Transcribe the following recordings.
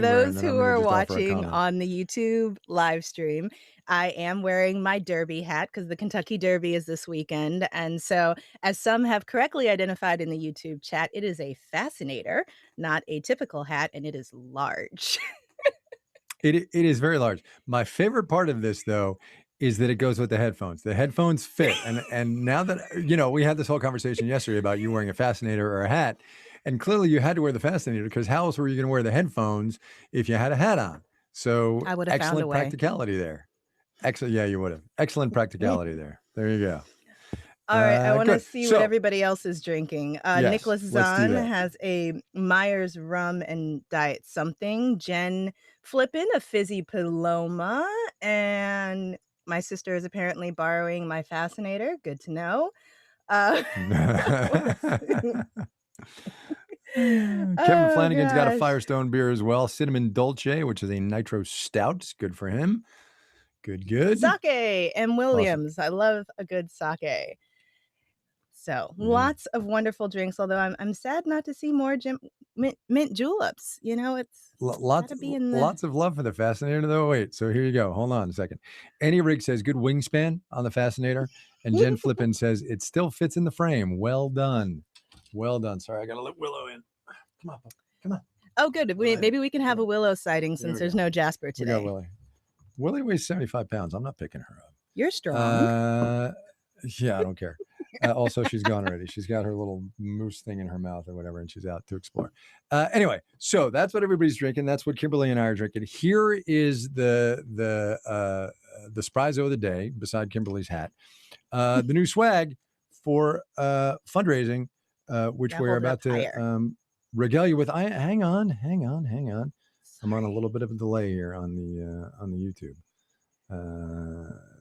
For am wearing those that I'm who going to are just offer a watching comment. on the YouTube live stream, I am wearing my Derby hat because the Kentucky Derby is this weekend. And so, as some have correctly identified in the YouTube chat, it is a fascinator, not a typical hat, and it is large. It is very large. My favorite part of this, though, is that it goes with the headphones. The headphones fit, and now that we had this whole conversation yesterday about you wearing a fascinator or a hat, and clearly you had to wear the fascinator because how else were you going to wear the headphones if you had a hat on? So I would have found a excellent way. practicality there. Excellent, yeah, you would have. Excellent practicality there. There you go. All right, I wanna Good. see what So everybody else is drinking. yes, Nicholas let's do Zahn that. has a Myers rum and diet something. Jen Flippin, a fizzy Paloma, and my sister is apparently borrowing my fascinator. Good to know. Let's see. Kevin Oh Flanagan's got a gosh. Firestone beer as well, Cinnamon Dolce, which is a nitro stout. Good for him. Good, good. Sake and Awesome. Williams. I love a good sake. So, Yeah. lots of wonderful drinks, although I'm sad not to see more mint juleps, it's Lots, gotta be in the lots of love for the Fascinator, though. Wait, so here you go. Hold on a second. Annie Rigg says good wingspan on the Fascinator, and Jen Flippin says it still fits in the frame. Well done, well done. Sorry, I gotta let Willow in. Come on, pup. Come on. Oh, good. Go ahead. Maybe we can have Come a on. Willow sighting There since we there's go. no Jasper We got today. Willie. Willie weighs 75 pounds. I'm not picking her up. You're strong. Uh, yeah, I don't care. Also, she's gone already. She's got her little moose thing in her mouth or whatever, and she's out to explore. Anyway, so that's what everybody's drinking. That's what Kimberly and I are drinking. Here is the Sprizo of the day, beside Kimberly's hat. The new swag for fundraising, which Gotta we're hold it up about to higher. regale you with. Hang on. I'm on a little bit of a delay here on the YouTube.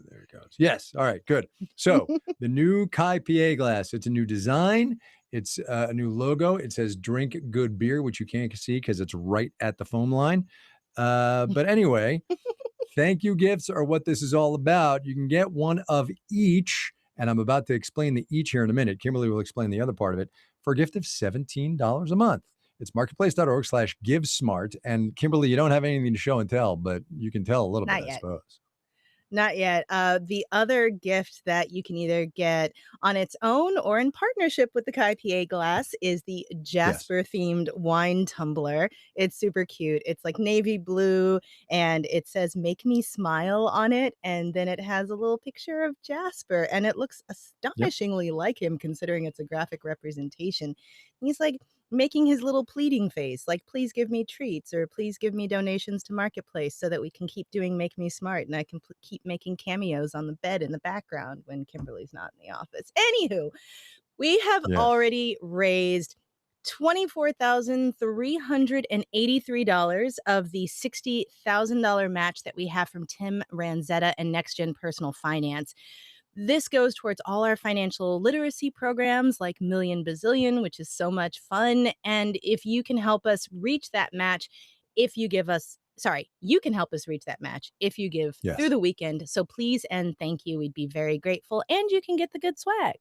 There it goes. Yes. All right. Good. So the new Kai PA glass. It's a new design. It's a new logo. It says "Drink Good Beer," which you can't see because it's right at the foam line. But anyway, thank you gifts are what this is all about. You can get one of each, and I'm about to explain the each here in a minute. Kimberly will explain the other part of it for a gift of $17 a month. It's marketplace.org/givesmart. And Kimberly, you don't have anything to show and tell, but you can tell a little bit, Not I yet. suppose. Not yet. The other gift that you can either get on its own or in partnership with the Kai PA glass is the Yes. Jasper themed wine tumbler. It's super cute. It's like navy blue and it says "Make me smile" on it. And then it has a little picture of Jasper and it looks Yep. astonishingly like him considering it's a graphic representation. He's like making his little pleading face, like, "Please give me treats," or "Please give me donations to Marketplace so that we can keep doing Make Me Smart and I can keep making cameos on the bed in the background when Kimberly's not in the office." Anywho, we have Yes. already raised $24,383 of the $60,000 match that we have from Tim Ranzetta and Next Gen Personal Finance. This goes towards all our financial literacy programs like Million Bazillion, which is so much fun. And if you can help us reach that match, if you give us, sorry, you can help us reach that match if you give through Yes. the weekend. So please and thank you. We'd be very grateful. And you can get the good swag.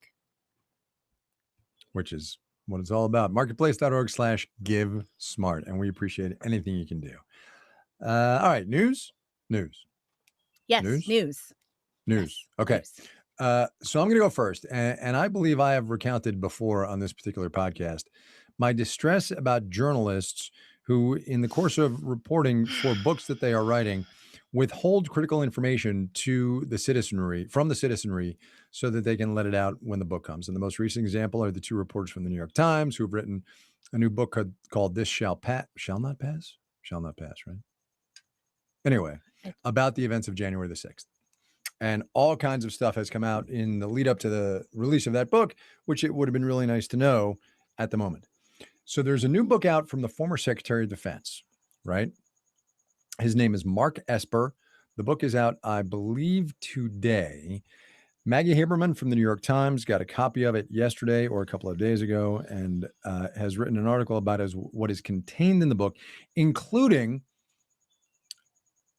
Which is what it's all about. Marketplace.org/givesmart. And we appreciate anything you can do. All right. News. Yes, news. News. Yes, Okay. news. So I'm going to go first. And I believe I have recounted before on this particular podcast my distress about journalists who, in the course of reporting for books that they are writing, withhold critical information to the citizenry, from the citizenry, so that they can let it out when the book comes. And the most recent example are the two reporters from the New York Times who have written a new book called This Shall Not Pass, right? Anyway, about the events of January the 6th. And all kinds of stuff has come out in the lead up to the release of that book, which it would have been really nice to know at the moment. So there's a new book out from the former Secretary of Defense, right? His name is Mark Esper. The book is out, I believe, today. Maggie Haberman from the New York Times got a copy of it yesterday or a couple of days ago and has written an article about what is contained in the book, including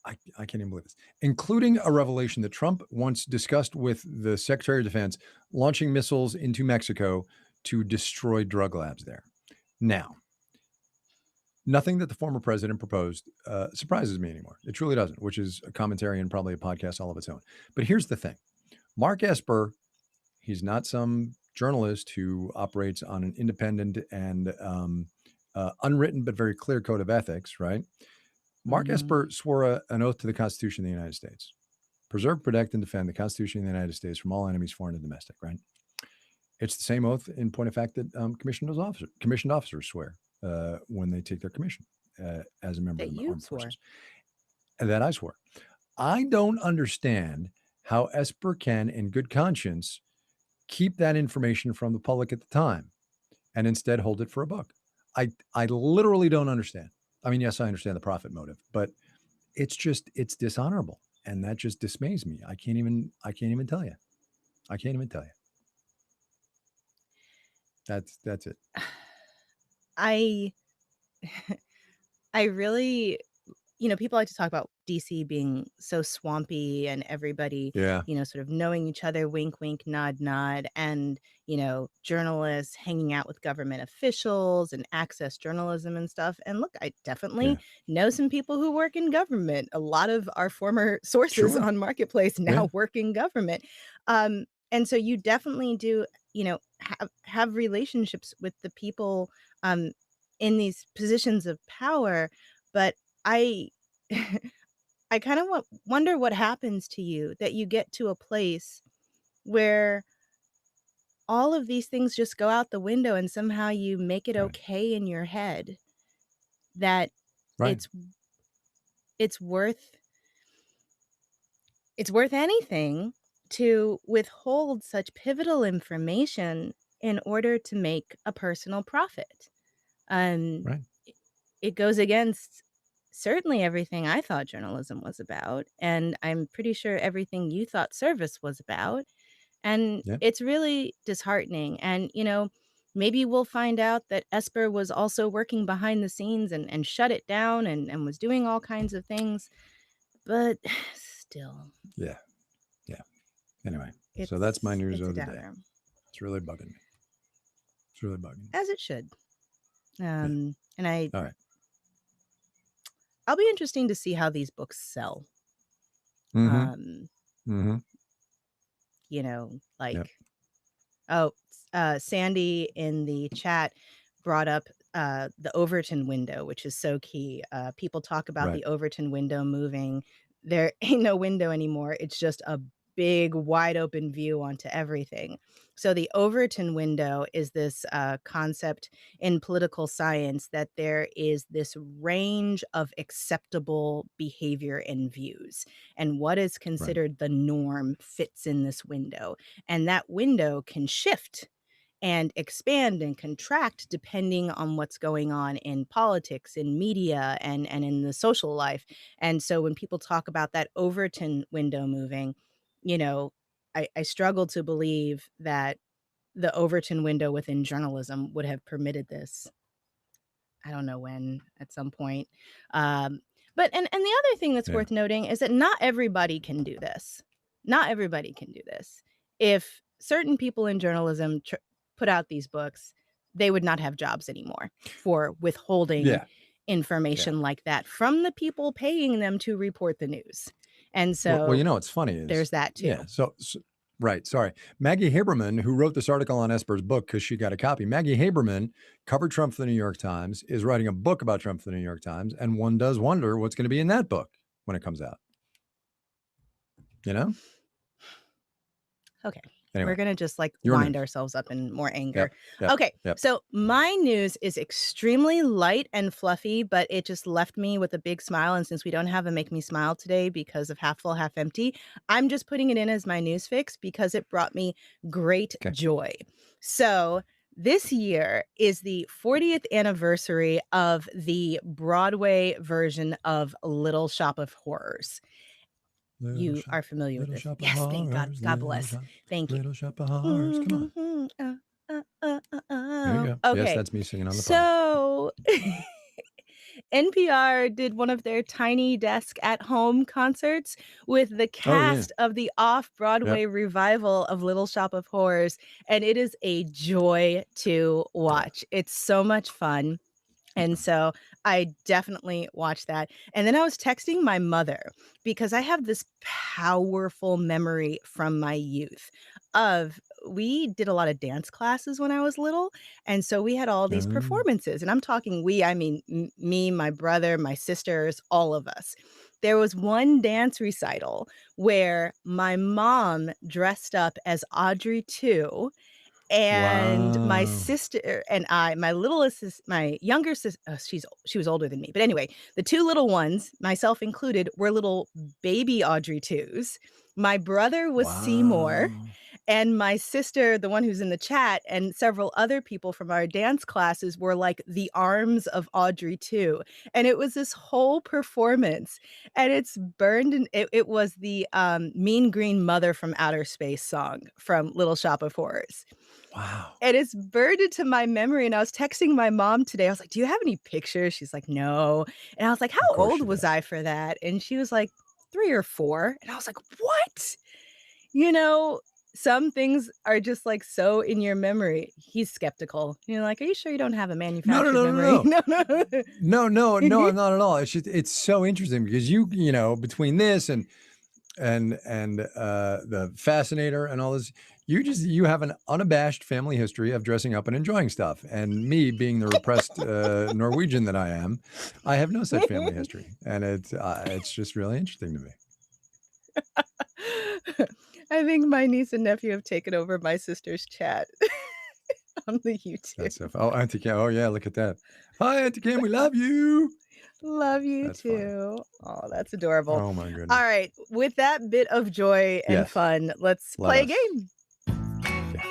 I can't even believe this, including a revelation that Trump once discussed with the Secretary of Defense launching missiles into Mexico to destroy drug labs there. Now, Nothing that the former president proposed surprises me anymore. It truly doesn't, which is a commentary and probably a podcast all of its own. But here's the thing. Mark Esper, he's not some journalist who operates on an independent and unwritten but very clear code of ethics, right? Mark Mhm. Esper swore an oath to the Constitution of the United States. Preserve, protect, and defend the Constitution of the United States from all enemies, foreign and domestic, right? It's the same oath, in point of fact, that commissioned officers swear when they take their commission as a member That of the you armed swore. forces. And that I swore. I don't understand how Esper can, in good conscience, keep that information from the public at the time and instead hold it for a book. I literally don't understand. I mean, yes, I understand the profit motive, but it's dishonorable. And that just dismays me. I can't even tell you. I can't even tell you. That's it. I I really people like to talk about DC being so swampy and everybody, Yeah. sort of knowing each other, wink, wink, nod, nod, and, journalists hanging out with government officials and access journalism and stuff. And look, I definitely Yeah. know some people who work in government. A lot of our former sources Sure. on Marketplace Yeah. now work in government. And so you definitely do, have relationships with the people um, in these positions of power. But I I kind of wonder what happens to you that you get to a place where all of these things just go out the window and somehow you make it Right. okay in your head that Right. it's it's worth it's worth anything to withhold such pivotal information in order to make a personal profit. Um Right. it goes against certainly everything I thought journalism was about, and I'm pretty sure everything you thought service was about, and Yeah. it's really disheartening, and, maybe we'll find out that Esper was also working behind the scenes and shut it down and was doing all kinds of things, but still, Yeah. Yeah. Anyway, so that's my it's news it's a of the day. downer, It's really bugging me. It's really bugging me. as it should, Yeah. and All right. I'll be interesting to see how these books sell, Mm-hmm. um, Mm-hmm. Yep. like oh, Sandy in the chat brought up, the Overton window, which is so key. People talk about Right. the Overton window moving. There ain't no window anymore. It's just a big, wide open view onto everything. So the Overton window is this concept in political science that there is this range of acceptable behavior and views, and what is Right. considered the norm fits in this window, and that window can shift and expand and contract depending on what's going on in politics, in media, and in the social life. And so when people talk about that Overton window moving, you know, I struggle to believe that the Overton window within journalism would have permitted this. I don't know when, at some point. Um, but the other thing that's Yeah. worth noting is that not everybody can do this. Not everybody can do this. If certain people in journalism put out these books, they would not have jobs anymore for withholding Yeah. Yeah. information like that from the people paying them to report the news. And Well, so what's funny is, there's that yeah. too. So right. Sorry. Maggie Haberman, who wrote this article on Esper's book because she got a copy. Maggie Haberman covered Trump for the New York Times, is writing a book about Trump for the New York Times. And one does wonder what's going to be in that book when it comes out. You know? Okay. We're Anyway, gonna just, like, your wind news. ourselves up in more anger. Yep. Yep. Okay, Yep. so my news is extremely light and fluffy, but it just left me with a big smile, and since we don't have a Make Me Smile today because of Half Full, Half Empty, I'm just putting it in as my news fix because it brought me great Okay. joy. So, this year is the 40th anniversary of the Broadway version of Little Shop of Horrors. Little You shop, are familiar with little this. shop of Yes, thank God. horrors, God little bless. shop, Thank you. little shop of horrors. Come on. Mhm, There you go. Yes, Okay. that's me singing on the pod. So NPR did one of their Tiny Desk at Home concerts with the Oh yeah. cast of the off-Broadway Yep. revival of Little Shop of Horrors, and it is a joy to Yeah. watch. It's so much fun. And so I definitely watched that, and then I was texting my mother because I have this powerful memory from my youth of we did a lot of dance classes when I was little, and so we had all these Oh, performances, and I'm talking we, I mean, me, my brother, my sisters, all of us. There was one dance recital where my mom dressed up as Audrey 2 and my wow. sister and I, my littlest sis my younger sister, she was older than me, but anyway, the 2 little ones, myself included, were little baby Audrey 2s. My brother was Seymour, Wow. and my sister, the one who's in the chat, and several other people from our dance classes were like the arms of Audrey 2, and it was this whole performance, and it's burned in it was the, Mean Green Mother from Outer Space song from Little Shop of Horrors. Wow. And it's burned into my memory, and I was texting my mom today, I was like, "Do you have any pictures?" She's like, "No." And I was like, "How Of course old she was does. I for that?" And she was like, 3 or 4, and I was like, "What?" You know, some things are just, like, so in your memory. He's skeptical. You're like, "Are you sure you don't have a No, no, manufactured no, no, memory?" no. No, no. No, no, no, I'm not at all. It's just it's so interesting because you know, between this and the fascinator and all this, you have an unabashed family history of dressing up and enjoying stuff. And me being the repressed Norwegian that I am, I have no such family history. And it's just really interesting to me. I think my niece and nephew have taken over my sister's chat on the That's YouTube. so oh, Auntie Cam. Oh yeah, look at that. Hi, Auntie Cam, we love you. Love you That's funny. too. Oh, that's adorable. Oh my goodness. Alright, with that bit of joy and Yes. fun, let's Let play a us. game. Yeah.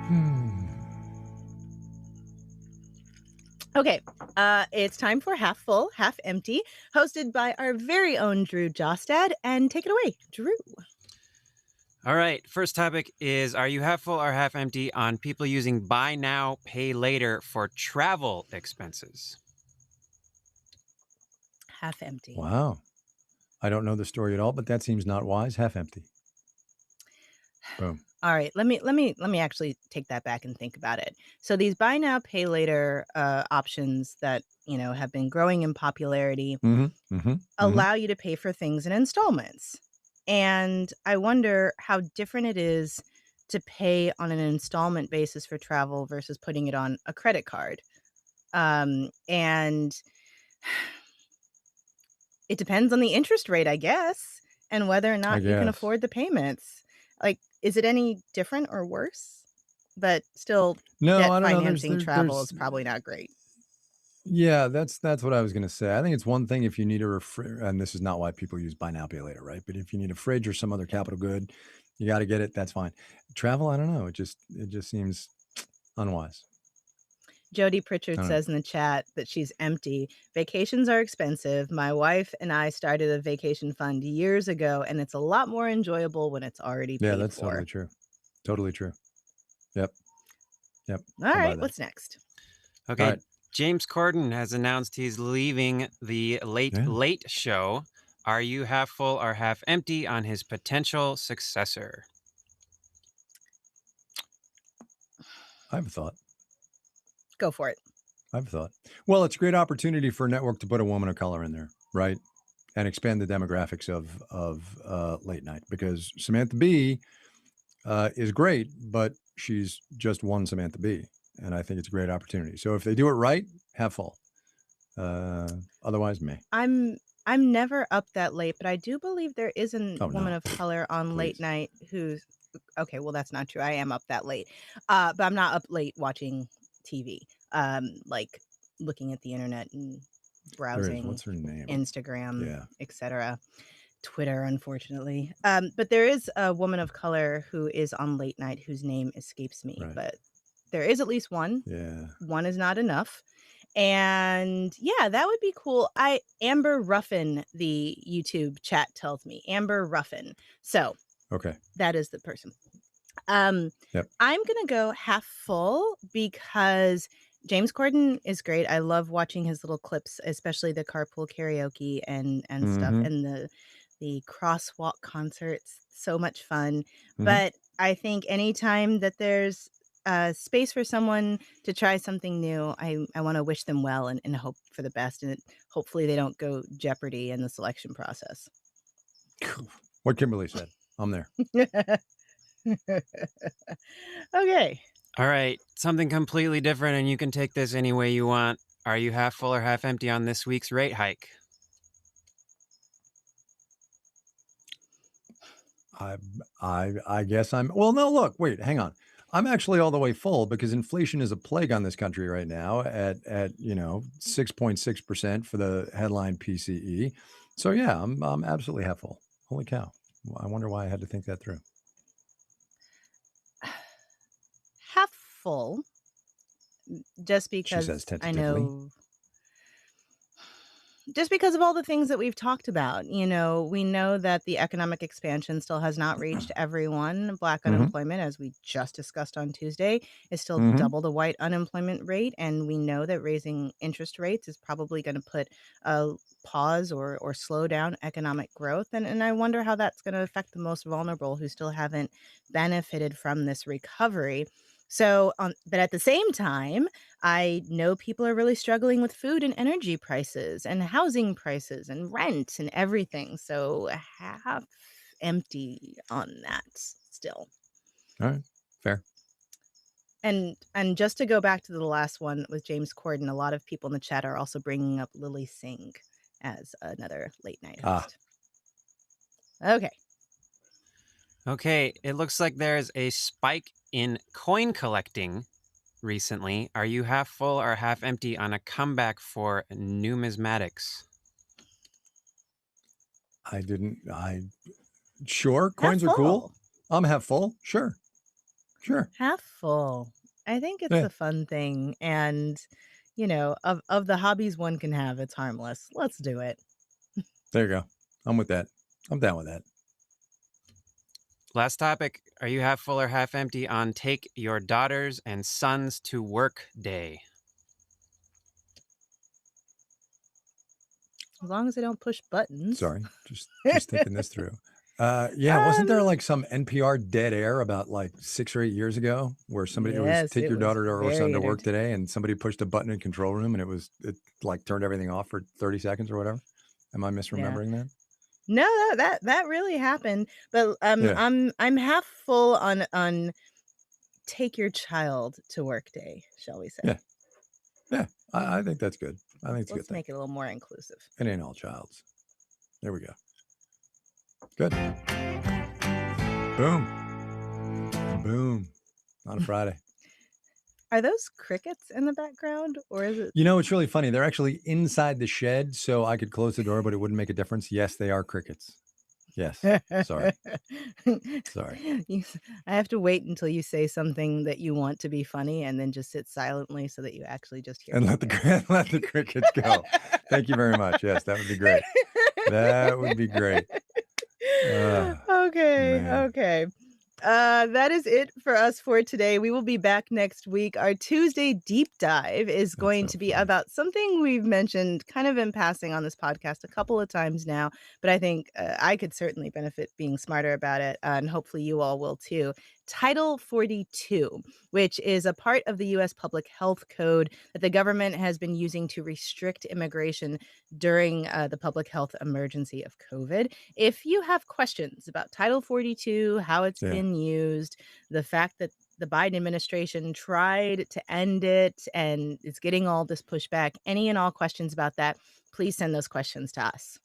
Hmm. Okay, it's time for Half Full, Half Empty, hosted by our very own Drew Jostad, and take it away, Drew. All right. First topic is, are you half full or half empty on people using buy now, pay later for travel expenses? Half empty. Wow. I don't know the story at all, but that seems not wise. Half empty. Boom. Alright, let me actually take that back and think about it. So these buy now, pay later, options that, have been growing in popularity Mhm, mhm, mhm. allow you to pay for things in installments. And I wonder how different it is to pay on an installment basis for travel versus putting it on a credit card. And it depends on the interest rate, I guess, and whether or I not you can guess. afford the payments. Like, is it any different or worse? But still, No, debt I don't know. financing travel is There's probably not great. yeah, that's what I was gonna say. I think it's one thing if you need a and this is not why people use buy now, pay later, right? But if you need a fridge or some other capital good, you gotta get it, that's fine. Travel, I don't know. It just seems unwise. Jody I Pritchard don't know. says in the chat that she's empty. Vacations are expensive. My wife and I started a vacation fund years ago, and it's a lot more enjoyable when it's already Yeah, paid that's for. totally true. Totally true. Yep. Yep. All I'll buy right, that. what's next? All Okay. right. James Corden has announced he's leaving the Late Yeah. Late Show. Are you half full or half empty on his potential successor? I have a thought. Go for it. I have a thought. Well, it's a great opportunity for a network to put a woman of color in there, right? And expand the demographics of late night because Samantha Bee is great, but she's just one Samantha Bee, and I think it's a great opportunity. So if they do it right, have full. Otherwise, me. I'm I'm never up that late, but I do believe there is a Oh woman no, of color on late please. night who's okay, well, that's not true. I am up that late. But I'm not up late watching TV. Like looking at the internet and There is. browsing What's her name? Instagram, Yeah. etc. Twitter, unfortunately. But there is a woman of color who is on late night whose name escapes me, Right. but there is at least one. Yeah. One is not enough. And yeah, that would be cool. I Amber Ruffin, the YouTube chat tells me. Amber Ruffin. So Okay. that is the person. Um, Yep. I'm gonna go half full because James Corden is great. I love watching his little clips, especially the carpool karaoke and stuff, Mm-hmm. and the crosswalk concerts. So much fun. Mm-hmm. But I think anytime that there's space for someone to try something new, I want to wish them well and hope for the best, and hopefully they don't go Jeopardy in the selection process. What Kimberly said. I'm there. Okay. All right, something completely different, and you can take this any way you want. Are you half full or half empty on this week's rate hike? I guess I'm. Well, no. Look, wait, hang on. I'm actually all the way full because inflation is a plague on this country right now at 6.6% for the headline PCE. So yeah, I'm absolutely half full. Holy cow! I wonder why I had to think that through. Half full, just She says because I tentatively. know. Just because of all the things that we've talked about, we know that the economic expansion still has not reached everyone. Black Mm-hmm. unemployment, as we just discussed on Tuesday, is still Mm-hmm. double the white unemployment rate. And we know that raising interest rates is probably going to put a pause or slow down economic growth. And I wonder how that's going to affect the most vulnerable who still haven't benefited from this recovery. So, but at the same time, I know people are really struggling with food and energy prices and housing prices and rent and everything. So half empty on that still. All right, fair. And just to go back to the last one with James Corden, a lot of people in the chat are also bringing up Lily Singh as another late night host. Okay. Okay, it looks like there's a spike in coin collecting recently. Are you half full or half empty on a comeback for numismatics? Sure, coins are cool. Full. I'm half full. Sure. Half full. I think it's Yeah. a fun thing. And, of the hobbies one can have, it's harmless. Let's do it. There you go. I'm with that. I'm down with that. Last topic. Are you half full or half empty on take your daughters and sons to work day? As long as I don't push buttons. Sorry, just thinking this through. Wasn't there like some NPR dead air about like 6 or 8 years ago where somebody was take your daughter or son to work today and somebody pushed a button in control room and it like turned everything off for 30 seconds or whatever? Am I misremembering that? No, that really happened. But I'm half full on take your child to work day, shall we say? Yeah. I think that's good. I think it's a good thing. Let's make it a little more inclusive. It ain't all childs. There we go. Good. Boom. On a Friday. Are those crickets in the background or is it? It's really funny. They're actually inside the shed, so I could close the door, but it wouldn't make a difference. Yes, they are crickets. Yes. Sorry. I have to wait until you say something that you want to be funny and then just sit silently so that you actually just hear and let the crickets go. Thank you very much. Yes, that would be great. That would be great. Okay. That is it for us for today. We will be back next week. Our Tuesday deep dive is going to be about something we've mentioned kind of in passing on this podcast a couple of times now, but I think I could certainly benefit being smarter about it, and hopefully you all will too. Title 42, which is a part of the U.S. Public Health Code that the government has been using to restrict immigration during the public health emergency of COVID. If you have questions about Title 42, how it's been used, the fact that the Biden administration tried to end it and it's getting all this pushback, any and all questions about that, please send those questions to us.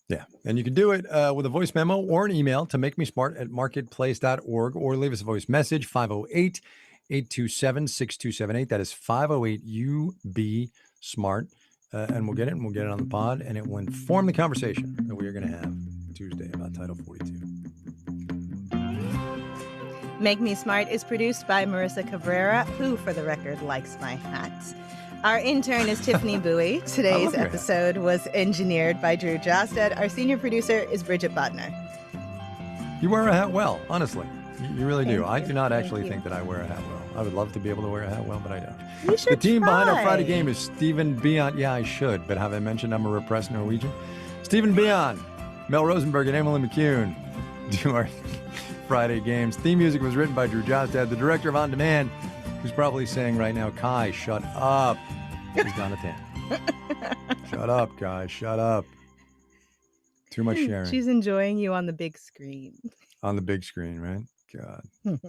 Yeah. And you can do it with a voice memo or an email to makemesmart@marketplace.org or leave us a voice message, 508-827-6278. That is 508-UB-SMART. And we'll get it and we'll get it on the pod and it will inform the conversation that we are going to have Tuesday about Title 42. Make Me Smart is produced by Marissa Cabrera, who, for the record, likes my hat. Our intern is Tiffany Bowie. Today's episode was engineered by Drew Jostad. Our senior producer is Bridget Bodner. You wear a hat well, honestly. You really do. I do not actually think that I wear a hat well. I would love to be able to wear a hat well, but I don't. You should The team behind our Friday try. game is Stephen Bion. Yeah, I should, but have I mentioned I'm a repressed Norwegian? Stephen Bion, Mel Rosenberg, and Emily McCune do our Friday games. Theme music was written by Drew Jostad, the director of On Demand, who's probably saying right now, Kai, shut up. He's Donna Tan. Shut up, Kai, shut up. Too much sharing. She's enjoying you on the big screen. On the big screen, right? God.